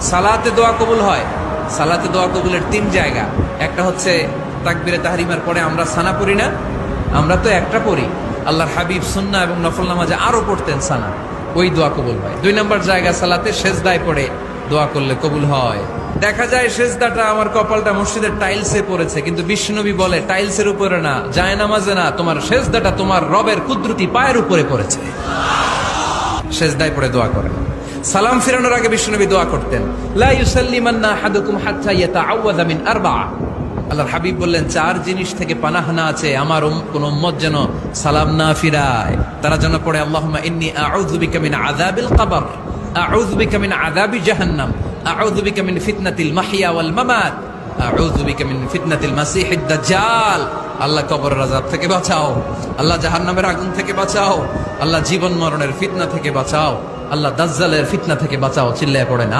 সালাতে দোয়া কবুল হয়। সালাতে দোয়া কবুলের 3 জায়গা। একটা হচ্ছে তাকবীরে তাহরিমার পরে আমরা সানা পড়ি না, আমরা তো একটা পড়ি। আল্লাহর হাবিব সুন্নাহ এবং নফল নামাজে আরো পড়তেন সানা, ওই দোয়া কবুল হয়। 2 নম্বর জায়গা সালাতে সেজদায় পড়ে দোয়া করলে কবুল হয়। দেখা যায় সেজদাটা আমার কপালটা মসজিদের টাইলসে পড়েছে, কিন্তু বিশ্বনবী বলে টাইলসের উপরে না, যায় নামাজে না, তোমার সেজদাটা তোমার রবের কুদরতি পায়ের উপরে পড়েছে। সেজদায় পড়ে দোয়া করেন। সালাম ফিরানোর আগে বিশ্বনবী দোয়া করতেন, লা ইউসাল্লিমান্না আহাদুকুম হাত্তা ইয়াতাআওয়াযা মিন আরবা'a। আল্লাহর হাবিব বললেন 4 জিনিস থেকে পানাহানা আছে, আমার কোন উম্মত যেন সালাম না ফিরায়। তারা যেন পড়ে আল্লাহুম্মা ইন্নী আউযু বিকা মিন আযাবিল কবর, আউযু বিকা মিন আযাবি জাহান্নাম, আউযু বিকা মিন ফিতনাতিল মাহইয়া ওয়াল মামাত, আউযু বিকা মিন ফিতনাতিল মাসিহিদ দাজ্জাল। আল্লাহ কবরের আযাব থেকে বাঁচাও, আল্লাহ জাহান্নামের আগুন থেকে বাঁচাও, আল্লাহ জীবন মরণের ফিতনা থেকে বাঁচাও, আল্লাহ দাজ্জালের ফিতনা থেকে বাঁচাও। চিল্লায়ে পড়ে না।